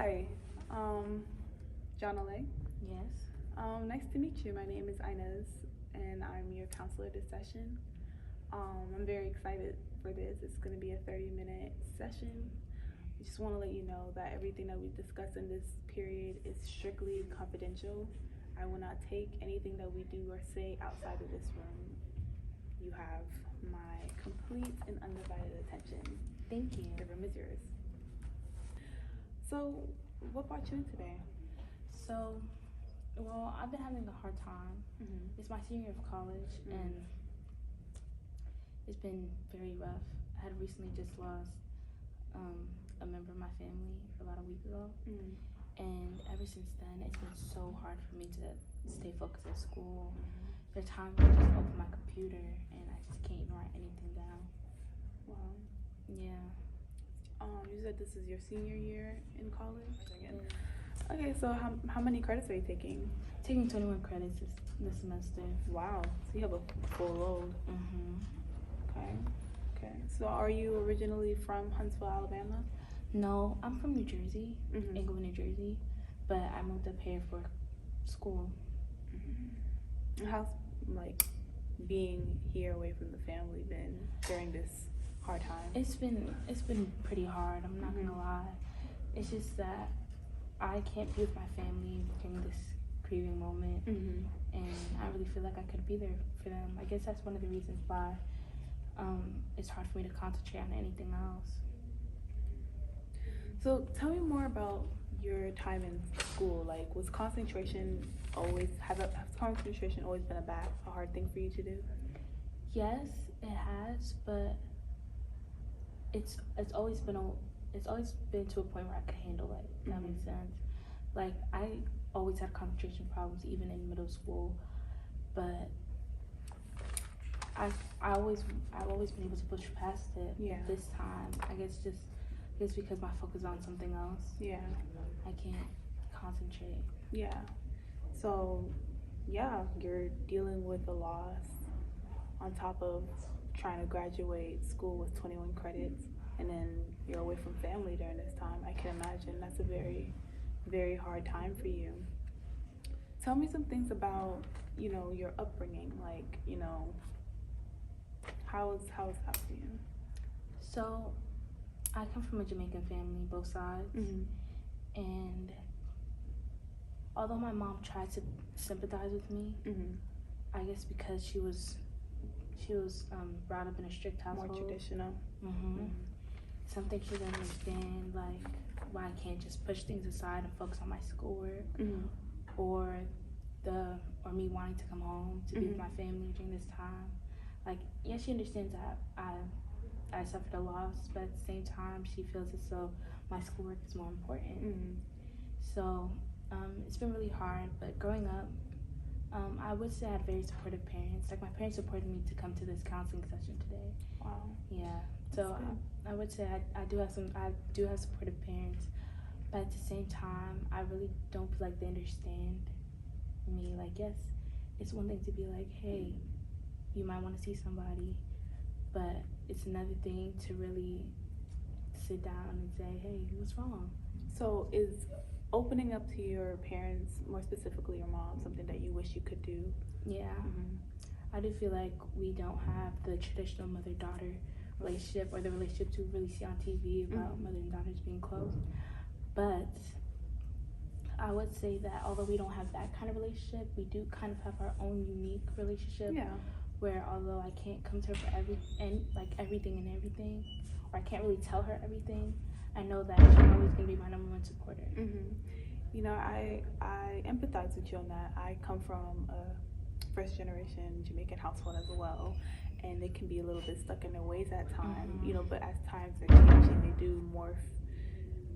Hi, um, Jonale. Yes. Nice to meet you. My name is Inez, and I'm your counselor this session. I'm very excited for this. It's going to be a 30-minute session. I just want to let you know that everything that we discuss in this period is strictly confidential. I will not take anything that we do or say outside of this room. You have my complete and undivided attention. Thank you. The room is yours. So, what brought you in today? So, I've been having a hard time. Mm-hmm. It's my senior year of college, and it's been very rough. I had recently just lost a member of my family about a week ago, and ever since then, it's been so hard for me to stay focused at school. There are times where I just open my computer and I just can't even write anything down. Wow. Yeah. You said this is your senior year in college? Yeah. Okay, so how many credits are you taking? Taking 21 credits this semester. Wow, so you have a full load. Okay. So are you originally from Huntsville, Alabama? No, I'm from New Jersey, Englewood, New Jersey, but I moved up here for school. How's like being here away from the family been during this hard time? It's been pretty hard. I'm not gonna lie. It's just that I can't be with my family during this grieving moment, and I really feel like I could be there for them. I guess that's one of the reasons why it's hard for me to concentrate on anything else. So tell me more about your time in school. Like, has concentration always been a hard thing for you to do? Yes, it has, but it's always been to a point where I could handle it. If that makes sense. Like, I always had concentration problems even in middle school, but I've always been able to push past it. Yeah. This time, I guess because my focus is on something else. Yeah. I can't concentrate. Yeah. So, yeah, you're dealing with a loss on top of trying to graduate school with 21 credits, and then you're away from family during this time. I can imagine that's a very, very hard time for you. Tell me some things about, your upbringing. Like, how is that for you? So, I come from a Jamaican family, both sides, and although my mom tried to sympathize with me, I guess because she was brought up in a strict household. More traditional. Something she didn't understand, like why I can't just push things aside and focus on my schoolwork, or me wanting to come home to be with my family during this time. Like, yes, she understands that I suffered a loss, but at the same time, she feels as though my schoolwork is more important. So it's been really hard, but growing up, I would say I had very supportive parents. Like, my parents supported me to come to this counseling session today. Wow. Yeah. So I would say I do have supportive parents, but at the same time, I really don't feel like they understand me. Like, yes, it's one thing to be like, hey, you might want to see somebody, but it's another thing to really sit down and say, hey, what's wrong? So is opening up to your parents, more specifically your mom, something that you wish you could do? Yeah. I do feel like we don't have the traditional mother-daughter relationship, or the relationships we really see on TV about mother and daughters being close. But I would say that although we don't have that kind of relationship, we do kind of have our own unique relationship. Yeah. Where although I can't come to her for everything, or I can't really tell her everything, I know that she's always gonna be my number one supporter. I empathize with you on that. I come from a first generation Jamaican household as well, and they can be a little bit stuck in their ways at times, but as times are changing, they do morph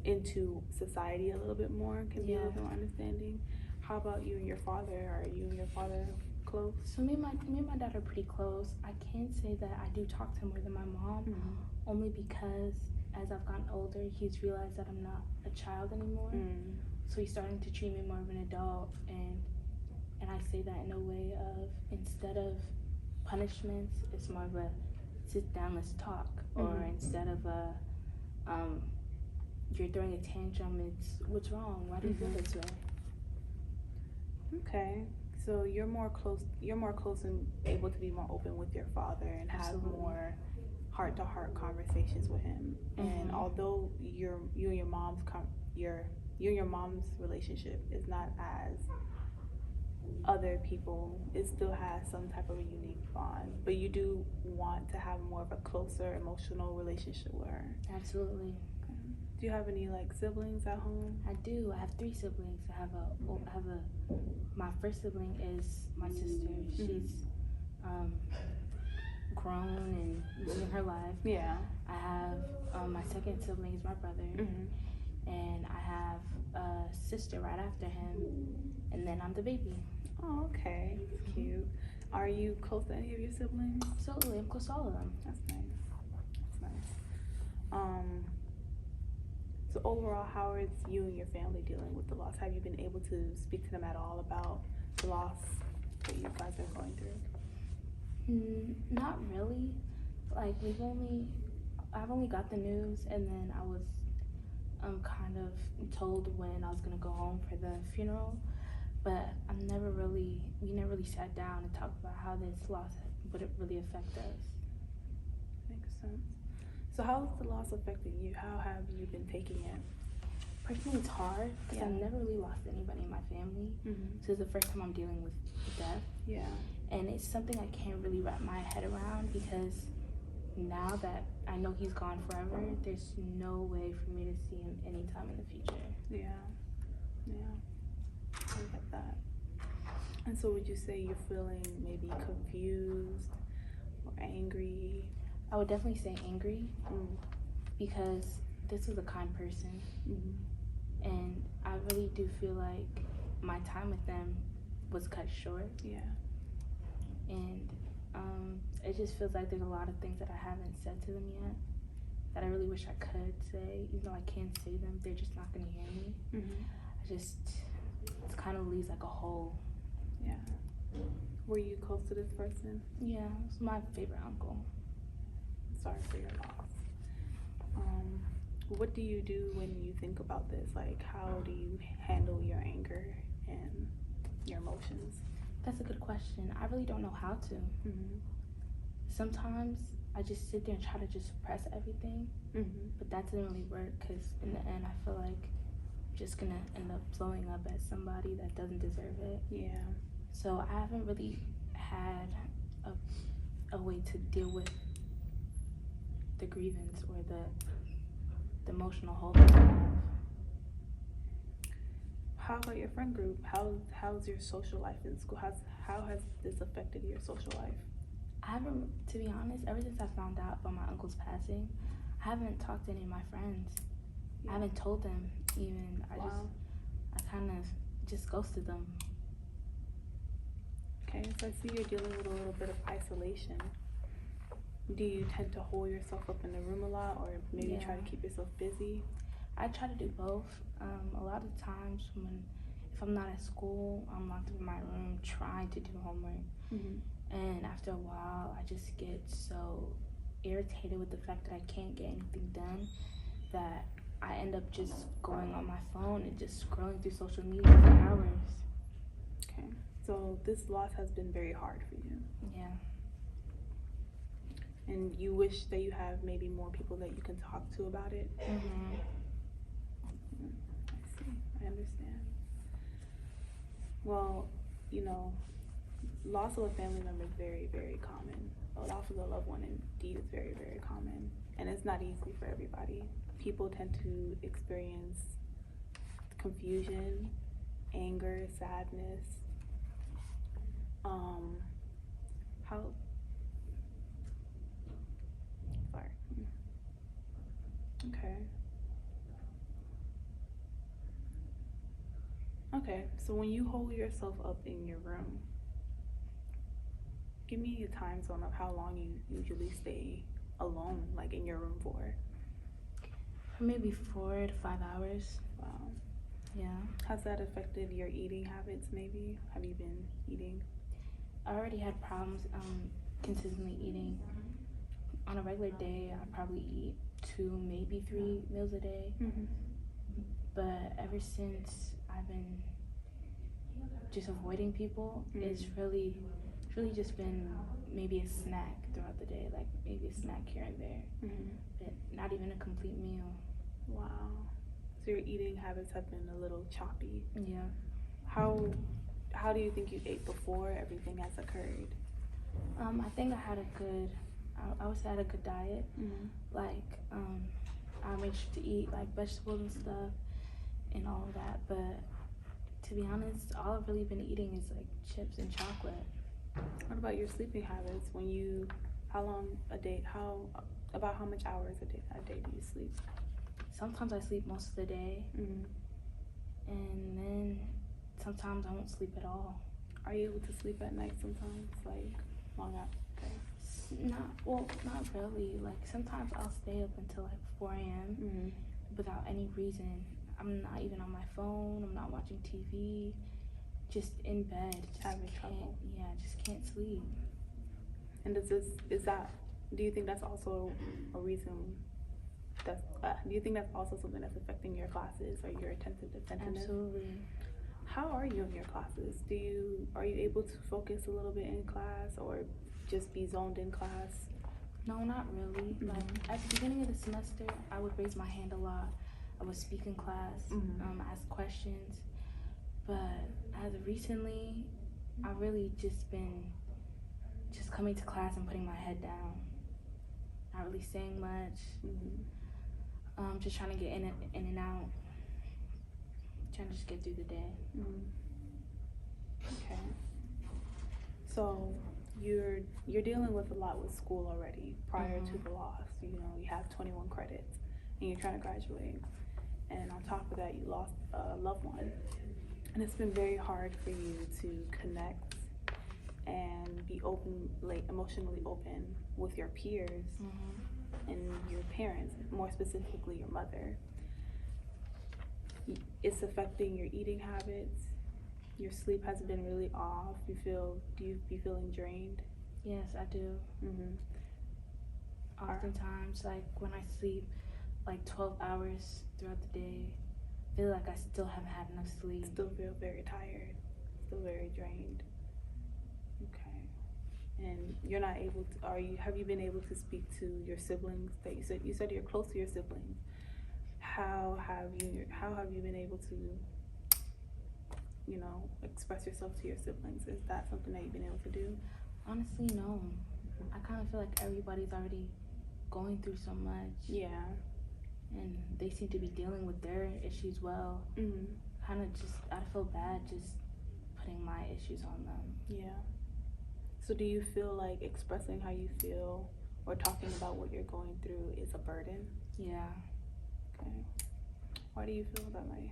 into society a little bit more, can be a little bit more understanding. How about you and your father? Are you and your father close? So me and my dad are pretty close. I can say that I do talk to him more than my mom, only because as I've gotten older, he's realized that I'm not a child anymore. So he's starting to treat me more of an adult, and I say that in a way of, instead of punishments, it's more of a sit down, let's talk, or instead of a if you're throwing a tantrum, it's what's wrong? Why do you feel this way? Okay, so you're more close and able to be more open with your father and have more heart-to-heart conversations with him. And although you and your mom's relationship is not as other people, it still has some type of a unique bond, but you do want to have more of a closer emotional relationship with her. Absolutely. Do you have any like siblings at home? I do. I have 3 siblings. My first sibling is my sister. She's grown and living her life. Yeah. I have my second sibling is my brother, and I have a sister right after him, and then I'm the baby. Oh, okay. That's cute. Are you close to any of your siblings? Absolutely, I'm close to all of them. That's nice. That's nice. So overall, how is you and your family dealing with the loss? Have you been able to speak to them at all about the loss that you guys are going through? Not really. Like I've only got the news, and then I was kind of told when I was gonna go home for the funeral. But we never really sat down and talked about how this loss would it really affect us. Makes sense. So how has the loss affected you? How have you been taking it? Personally, it's hard because I've never really lost anybody in my family. So it's the first time I'm dealing with death. Yeah. And it's something I can't really wrap my head around because now that I know he's gone forever, there's no way for me to see him anytime in the future. Yeah. I get that. And so would you say you're feeling maybe confused or angry? I would definitely say angry because this was a kind person. And I really do feel like my time with them was cut short. Yeah. And it just feels like there's a lot of things that I haven't said to them yet that I really wish I could say. Even though I can say them, they're just not going to hear me. It kind of leaves like a hole. Yeah. Were you close to this person? Yeah, it's my favorite uncle. Sorry for your loss. What do you do when you think about this? Like, how do you handle your anger and your emotions? That's a good question. I really don't know how to. Sometimes I just sit there and try to just suppress everything, but that doesn't really work because in the end I feel like I'm just gonna end up blowing up at somebody that doesn't deserve it. Yeah. So I haven't really had a way to deal with the grievance or the emotional hold that I have. How about your friend group? How's your social life in school? How has this affected your social life? I haven't, to be honest, ever since I found out about my uncle's passing, I haven't talked to any of my friends. I haven't told them even. I kind of just ghosted them. Okay, so I see you're dealing with a little bit of isolation. Do you tend to hold yourself up in the room a lot, or maybe try to keep yourself busy? I try to do both. A lot of times if I'm not at school, I'm locked in my room trying to do homework. And after a while, I just get so irritated with the fact that I can't get anything done that I end up just going on my phone and just scrolling through social media for hours. Okay, so this loss has been very hard for you. Yeah. And you wish that you have maybe more people that you can talk to about it? I see. I understand. Well, loss of a family member is very, very common. A loss of a loved one indeed is very, very common. And it's not easy for everybody. People tend to experience confusion, anger, sadness. Sorry. Okay, so when you hold yourself up in your room, give me a time zone of how long you usually stay alone, like in your room for. Maybe 4 to 5 hours. Wow. Yeah. Has that affected your eating habits maybe? Have you been eating? I already had problems consistently eating. On a regular day, I probably eat 2, maybe 3 meals a day. but ever since I've been just avoiding people, it's really just been maybe a snack throughout the day, like maybe a snack here and there, but not even a complete meal. Wow. So your eating habits have been a little choppy. Yeah. How do you think you ate before everything has occurred? I think I had I would say I had a good diet. Like, I made sure to eat like vegetables and stuff and all of that, but to be honest, all I've really been eating is like chips and chocolate. What about your sleeping habits? How long a day, about how much hours a day do you sleep? Sometimes I sleep most of the day, and then sometimes I won't sleep at all. Are you able to sleep at night sometimes, like long hours? Not really. Like sometimes I'll stay up until like 4 a.m. Without any reason. I'm not even on my phone. I'm not watching TV. Just in bed. Having trouble. Yeah, just can't sleep. And do you think that's also a reason? Do you think that's also something that's affecting your classes or your attentiveness? Absolutely. How are you in your classes? Are you able to focus a little bit in class or just be zoned in class? No, not really. Like at the beginning of the semester, I would raise my hand a lot. I would speak in class, ask questions. But as of recently, I've really just been coming to class and putting my head down. Not really saying much. Just trying to get in and out. Trying to just get through the day. Okay. So you're dealing with a lot with school already prior to the loss. You have 21 credits and you're trying to graduate. And on top of that, you lost a loved one. And it's been very hard for you to connect and be emotionally open with your peers and your parents, more specifically your mother. It's affecting your eating habits. Your sleep has been really off. Do you be feeling drained? Yes, I do. Oftentimes, like when I sleep like 12 hours throughout the day, I feel like I still haven't had enough sleep. Still feel very tired, still very drained. Okay. And you're not able to, have you been able to speak to your siblings that you said you're close to your siblings? How have you been able to, express yourself to your siblings? Is that something that you've been able to do? Honestly, no. I kind of feel like everybody's already going through so much. Yeah. And they seem to be dealing with their issues well. I feel bad just putting my issues on them. Yeah. So do you feel like expressing how you feel or talking about what you're going through is a burden? Yeah. Okay. Why do you feel that way?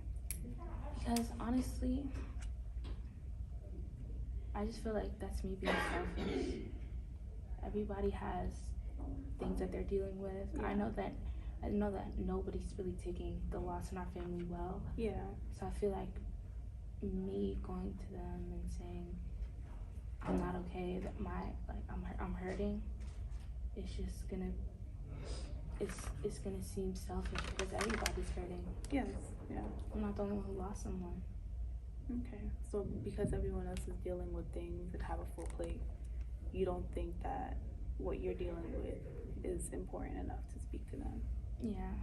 Because honestly, I just feel like that's me being selfish. Everybody has things that they're dealing with. Yeah. I know that nobody's really taking the loss in our family well. Yeah. So I feel like me going to them and saying I'm not okay, that I'm hurting, it's just gonna seem selfish because everybody's hurting. Yes. Yeah. I'm not the only one who lost someone. Okay. So because everyone else is dealing with things and have a full plate, you don't think that what you're dealing with is important enough to speak to them? Yeah.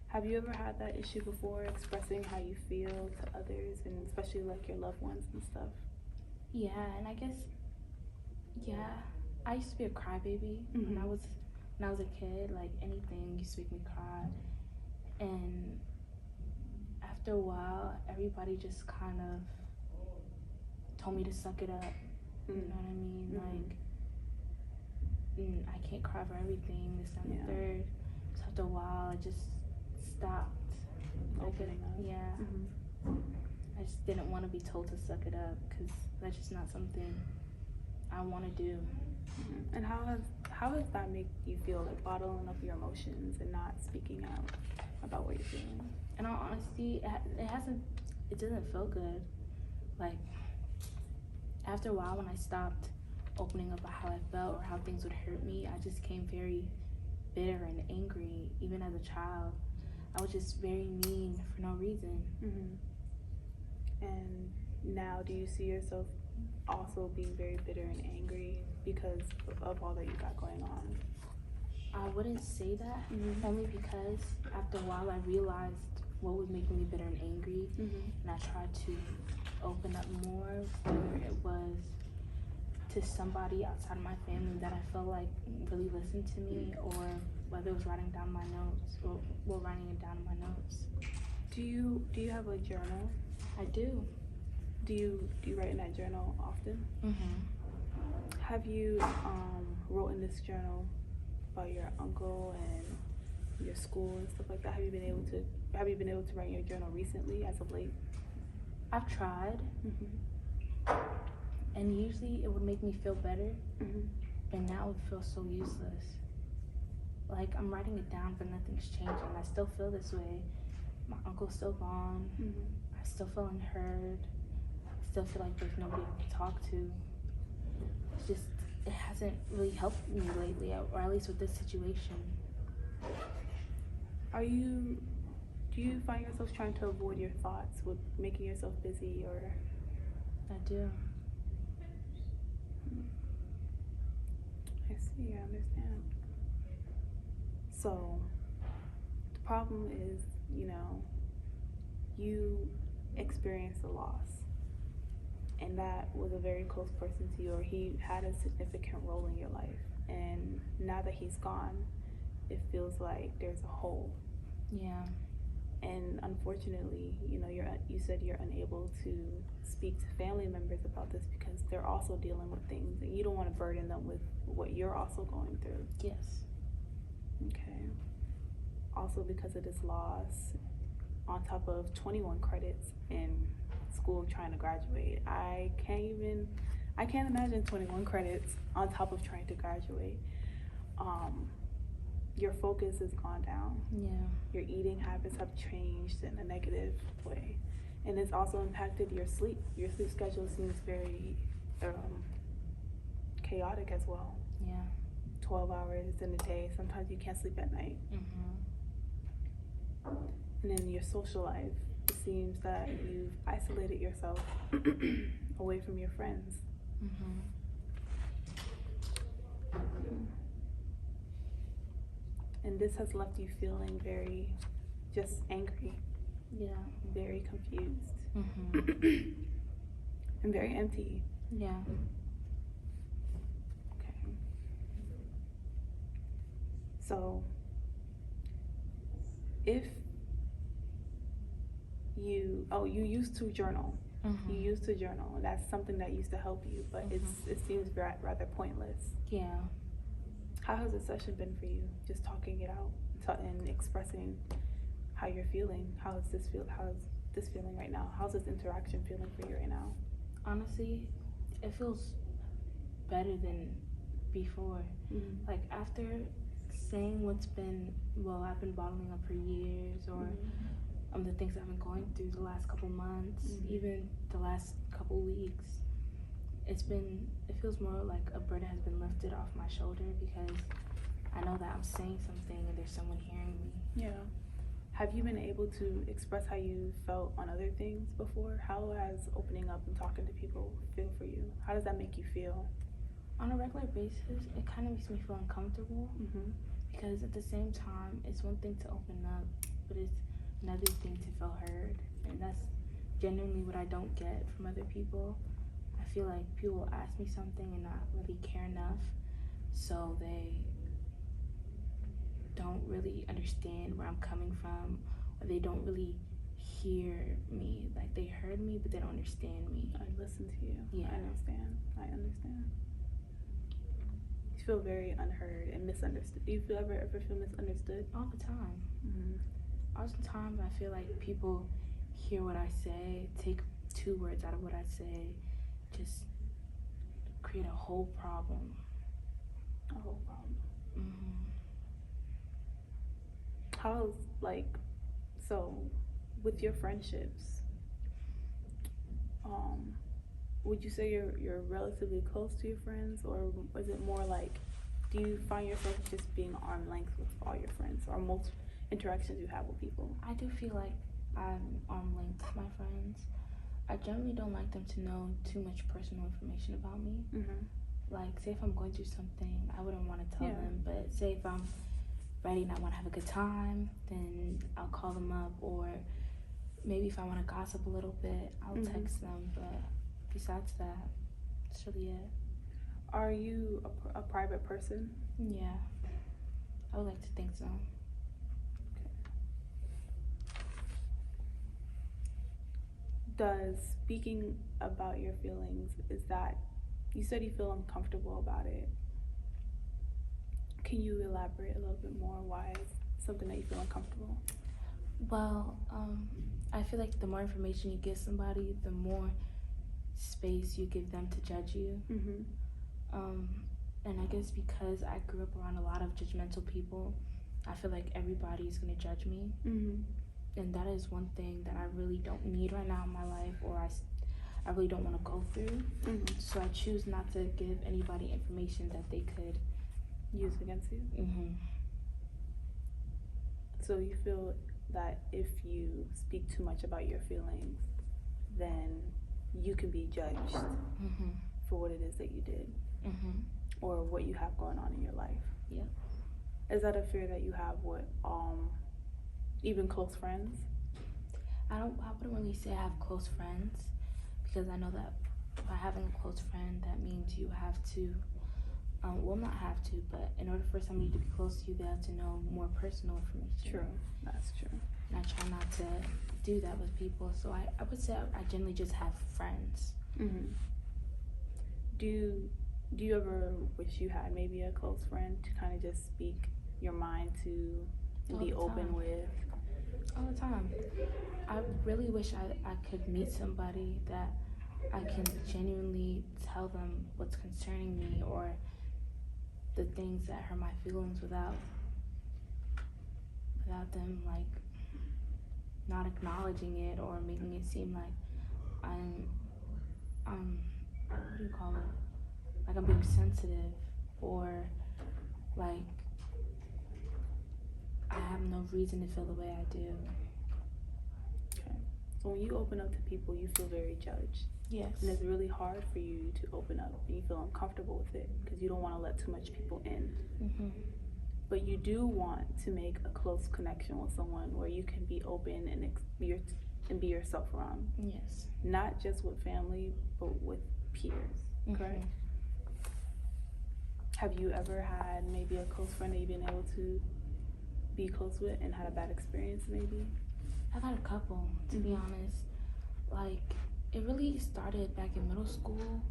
Have you ever had that issue before, expressing how you feel to others, and especially like your loved ones and stuff? Yeah, and I guess, I used to be a crybaby when I was a kid. Like anything used to make me cry, and after a while, everybody just kind of told me to suck it up. You know what I mean? Like, I can't cry for everything, this, that, and the third. So after a while, I just stopped opening up. Yeah. I just didn't want to be told to suck it up because that's just not something I want to do. And how does that make you feel, like bottling up your emotions and not speaking out about what you're feeling? In all honesty, it doesn't feel good. Like, after a while when I stopped opening up about how I felt or how things would hurt me, I just became very bitter and angry. Even as a child, I was just very mean for no reason. And now, do you see yourself also being very bitter and angry because of all that you got going on? I wouldn't say that, only because after a while I realized what was making me bitter and angry, and I tried to open up more, whether it was to somebody outside of my family that I felt like really listened to me, or whether it was writing down my notes, or writing it down in my notes. Do you have a journal? I do. Do you write in that journal often? Have you wrote in this journal about your uncle and your school and stuff like that? Have you been able to write in your journal recently, as of late? I've tried, and usually it would make me feel better, and now it feels so useless. Like, I'm writing it down, but nothing's changing. I still feel this way. My uncle's still gone. I still feel unheard. I still feel like there's nobody I can talk to. It's just, it hasn't really helped me lately, or at least with this situation. Do you find yourself trying to avoid your thoughts with making yourself busy, or? I do. I see, I understand. So, the problem is, you experienced a loss, and that was a very close person to you, or he had a significant role in your life, and now that he's gone, it feels like there's a hole. Yeah. And unfortunately, you said you're unable to speak to family members about this because they're also dealing with things, and you don't want to burden them with what you're also going through. Yes. Okay. Also, because of this loss, on top of 21 credits in school trying to graduate, I can't imagine 21 credits on top of trying to graduate. Your focus has gone down. Yeah. Your eating habits have changed in a negative way, and it's also impacted your sleep. Your sleep schedule seems very chaotic as well. Yeah. 12 hours in a day. Sometimes you can't sleep at night. And then your social life, it seems that you've isolated yourself away from your friends. And this has left you feeling very just angry. Yeah. Very confused. And very empty. Yeah. Okay. So, if you used to journal. You used to journal, and that's something that used to help you, but it seems rather pointless. Yeah. How has the session been for you? Just talking it out and expressing how you're feeling. How's this feeling right now? How's this interaction feeling for you right now? Honestly, it feels better than before. Like, after saying I've been bottling up for years, or the things I've been going through the last couple months, even the last couple weeks, it feels more like a burden has been lifted off my shoulder, because I know that I'm saying something and there's someone hearing me. Yeah. Have you been able to express how you felt on other things before? How has opening up and talking to people feel for you? How does that make you feel? On a regular basis, it kind of makes me feel uncomfortable, because at the same time, it's one thing to open up, but it's another thing to feel heard, and that's genuinely what I don't get from other people. I feel like people will ask me something and not really care enough, so they don't really understand where I'm coming from, or they don't really hear me. Like, they heard me, but they don't understand me. I listen to you. Yeah. I understand. You feel very unheard and misunderstood. Do you ever feel misunderstood? All the time. Oftentimes I feel like people hear what I say, take 2 words out of what I say, just create a whole problem. A whole problem. How's, so with your friendships, would you say you're relatively close to your friends, or is it more like, do you find yourself just being arm's length with all your friends, or interactions you have with people? I do feel like I'm arm length with my friends. I generally don't like them to know too much personal information about me. Like, say if I'm going through something, I wouldn't want to tell them, but say if I'm ready and I want to have a good time, then I'll call them up, or maybe if I want to gossip a little bit, I'll text them, but besides that, that's really it. Are you a private person? Yeah, I would like to think so. Does speaking about your feelings, is that, you said you feel uncomfortable about it. Can you elaborate a little bit more? Why is something that you feel uncomfortable? Well, I feel like the more information you give somebody, the more space you give them to judge you. And I guess because I grew up around a lot of judgmental people, I feel like everybody's gonna judge me. And that is one thing that I really don't need right now in my life, or I really don't want to go through. So I choose not to give anybody information that they could use against you. So you feel that if you speak too much about your feelings, then you can be judged for what it is that you did, or what you have going on in your life. Yep. Is that a fear that you have with even close friends? I wouldn't really say I have close friends, because I know that by having a close friend, that means you have to, well, not have to, but in order for somebody to be close to you, they have to know more personal information. True, that's true. And I try not to do that with people, so I would say I generally just have friends. Do you ever wish you had maybe a close friend to kind of just speak your mind to and be open with? All the time. I really wish I could meet somebody that I can genuinely tell them what's concerning me, or the things that hurt my feelings, without them like not acknowledging it, or making it seem like I'm what do you call it? Like I'm being sensitive, or like I have no reason to feel the way I do. Okay. So when you open up to people, you feel very judged. Yes. And it's really hard for you to open up, and you feel uncomfortable with it because you don't want to let too much people in. But you do want to make a close connection with someone where you can be open and be yourself around. Yes. Not just with family, but with peers. Correct? Have you ever had maybe a close friend that you've been able to be close with and had a bad experience maybe? I've had a couple, to be honest. Like, it really started back in middle school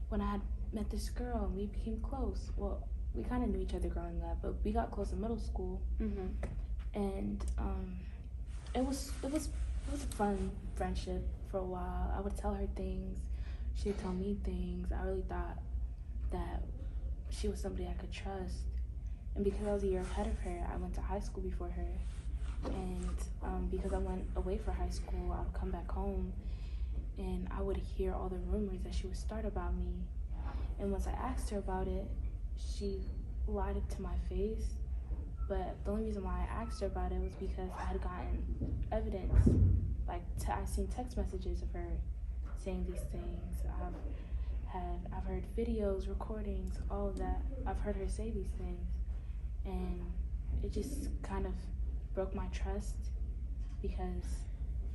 when I had met this girl and we became close. Well, we kind of knew each other growing up, but we got close in middle school. And it was a fun friendship for a while. I would tell her things, she would tell me things. I really thought that she was somebody I could trust. And because I was a year ahead of her, I went to high school before her. And because I went away for high school, I would come back home and I would hear all the rumors that she would start about me. And once I asked her about it, she lied it to my face. But the only reason why I asked her about it was because I had gotten evidence. Like, I seen text messages of her saying these things. I've heard videos, recordings, all of that. I've heard her say these things. And it just kind of broke my trust, because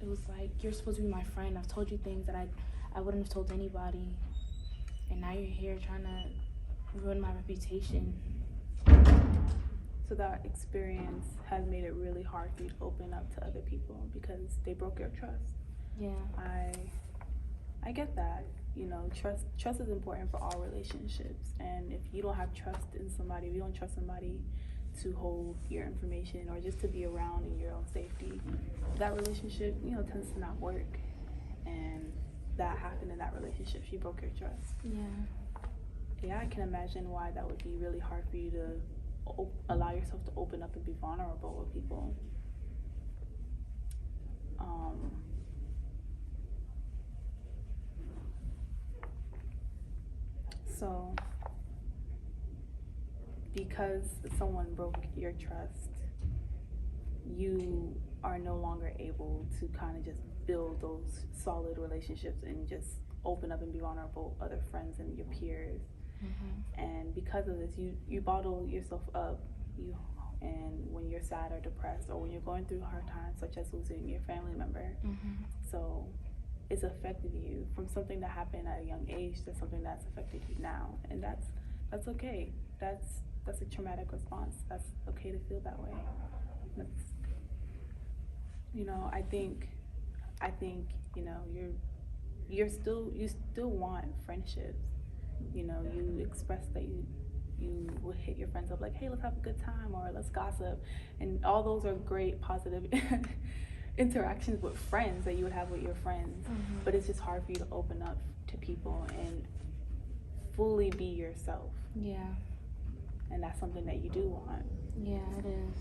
it was like, you're supposed to be my friend. I've told you things that I wouldn't have told anybody. And now you're here trying to ruin my reputation. So that experience has made it really hard for you to open up to other people because they broke your trust. Yeah. I get that. You know, trust is important for all relationships. And if you don't have trust in somebody, if you don't trust somebody to hold your information or just to be around in your own safety, that relationship, you know, tends to not work. And that happened in that relationship. She broke your trust. Yeah, I can imagine why that would be really hard for you to allow yourself to open up and be vulnerable with people. So, because someone broke your trust, you are no longer able to kind of just build those solid relationships and just open up and be vulnerable with other friends and your peers. And because of this, you bottle yourself up. And when you're sad or depressed, or when you're going through hard times, such as losing your family member, so it's affected you from something that happened at a young age to something that's affected you now, and that's okay. That's a traumatic response. That's okay to feel that way. That's, I think you still want friendships. You express that you would hit your friends up like, hey, let's have a good time, or let's gossip, and all those are great positive interactions with friends that you would have with your friends. But it's just hard for you to open up to people and fully be yourself. Yeah. And that's something that you do want. Yeah, it is.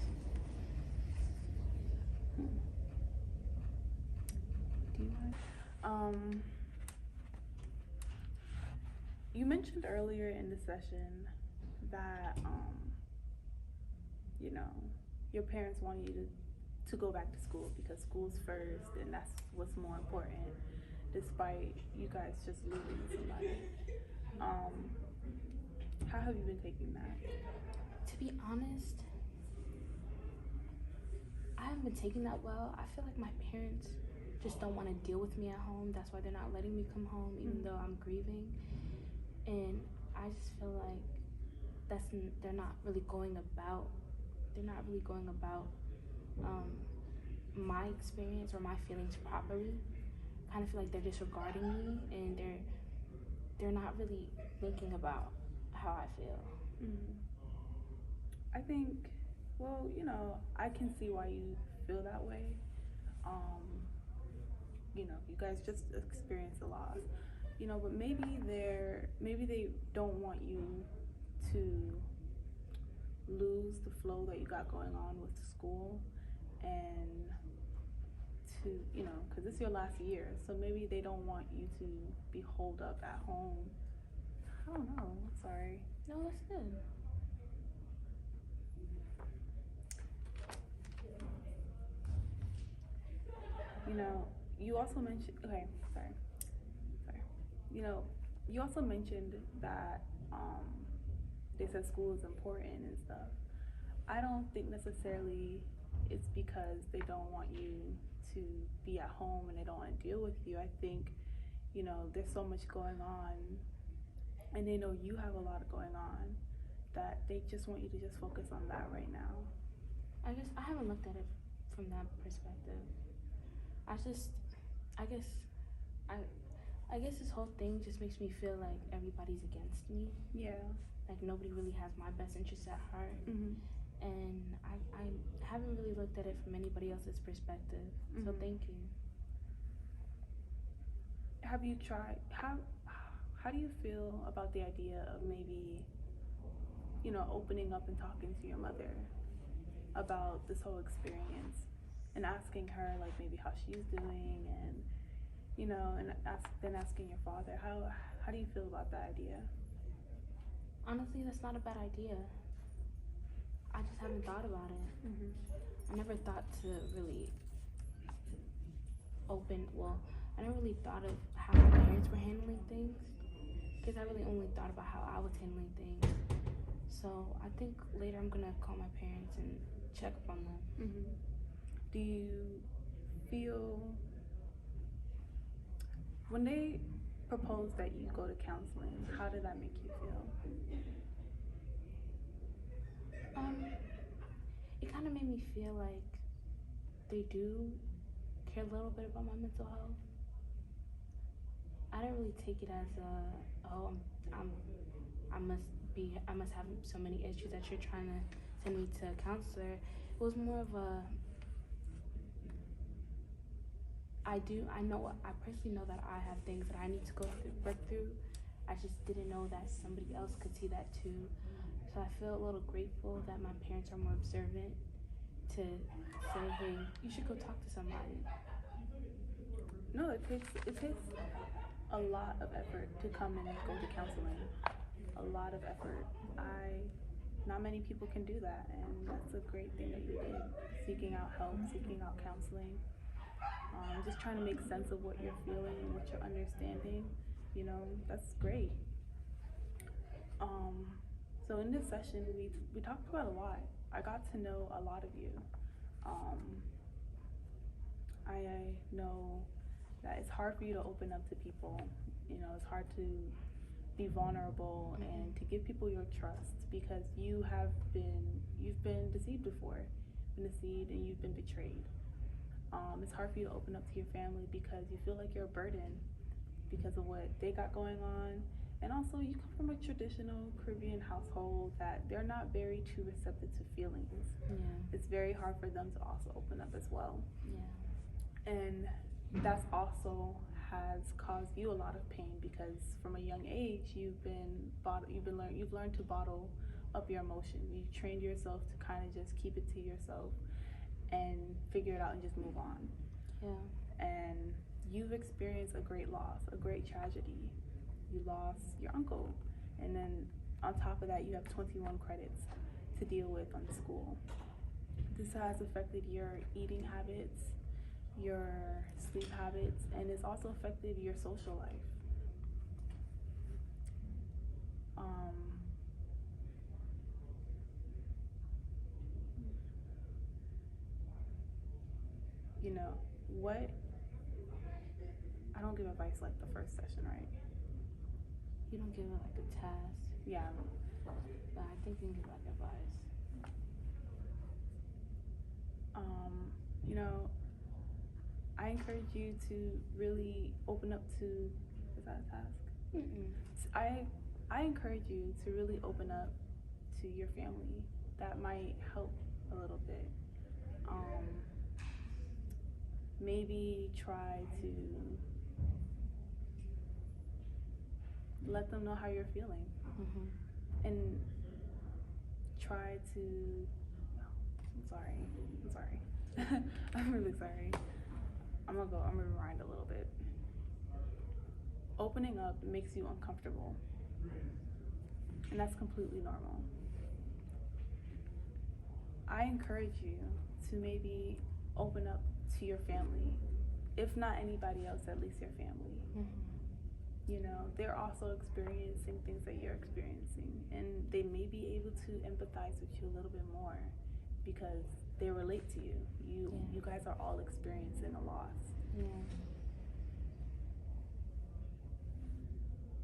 Do you mind? You mentioned earlier in the session that your parents wanted you to go back to school because school's first and that's what's more important, despite you guys just losing somebody. How have you been taking that? To be honest, I haven't been taking that well. I feel like my parents just don't want to deal with me at home. That's why they're not letting me come home, even though I'm grieving. And I just feel like they're not really going about my experience or my feelings properly. I kind of feel like they're disregarding me, and they're not really thinking about how I feel. I think, well, I can see why you feel that way. You guys just experienced a loss, but maybe they don't want you to lose the flow that you got going on with school, and to, because it's your last year, so maybe they don't want you to be holed up at home. I don't know, sorry. No, that's good. You also mentioned, you also mentioned that they said school is important and stuff. I don't think necessarily it's because they don't want you to be at home and they don't want to deal with you. I think, there's so much going on and they know you have a lot going on that they just want you to just focus on that right now. I guess I haven't looked at it from that perspective. I guess this whole thing just makes me feel like everybody's against me. Yeah. Like nobody really has my best interests at heart. And I haven't really looked at it from anybody else's perspective. So thank you. Have you tried, how do you feel about the idea of maybe, opening up and talking to your mother about this whole experience and asking her like maybe how she's doing, and then asking your father, how do you feel about that idea? Honestly, that's not a bad idea. I just haven't thought about it. I never thought to really I never really thought of how my parents were handling things, because I really only thought about how I was handling things. So I think later I'm gonna call my parents and check up on them. Do you feel, when they proposed that you go to counseling, how did that make you feel? It kind of made me feel like they do care a little bit about my mental health. I didn't really take it as I must have so many issues that you're trying to send me to a counselor. It was more of I personally know that I have things that I need to work through. I just didn't know that somebody else could see that too. So I feel a little grateful that my parents are more observant to say, hey, you should go talk to somebody. No, it takes a lot of effort to come and go to counseling. A lot of effort. not many people can do that, and that's a great thing that you did. Seeking out help, seeking out counseling, just trying to make sense of what you're feeling and what you're understanding. You know, that's great. So in this session, we talked about a lot. I got to know a lot of you. I know that it's hard for you to open up to people. You know, it's hard to be vulnerable and to give people your trust because you've been deceived before, and you've been betrayed. It's hard for you to open up to your family because you feel like you're a burden because of what they got going on. And also, you come from a traditional Caribbean household that they're not very too receptive to feelings. Yeah. It's very hard for them to also open up as well. Yeah. And that's also has caused you a lot of pain because from a young age you've learned to bottle up your emotions. You've trained yourself to kind of just keep it to yourself and figure it out and just move on. Yeah. And you've experienced a great loss, a great tragedy. You lost your uncle, and then on top of that you have 21 credits to deal with on the school. This has affected your eating habits, your sleep habits, and it's also affected your social life. You know, I don't give advice like the first session, right? You don't give it like a task. Yeah. But I think you can give like advice. You know, I encourage you to really open up to, is that a task? Mm-mm. I encourage you to really open up to your family. That might help a little bit. Maybe try to let them know how you're feeling. Mm-hmm. And try to, I'm sorry. I'm really sorry. I'm gonna rewind a little bit. Opening up makes you uncomfortable, and that's completely normal. I encourage you to maybe open up to your family. If not anybody else, at least your family. Mm-hmm. You know, they're also experiencing things that you're experiencing, and they may be able to empathize with you a little bit more because they relate to you. You guys are all experiencing a loss. Yeah.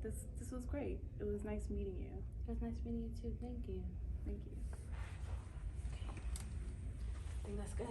This was great. It was nice meeting you. It was nice meeting you too. Thank you. Thank you. Okay. I think that's good.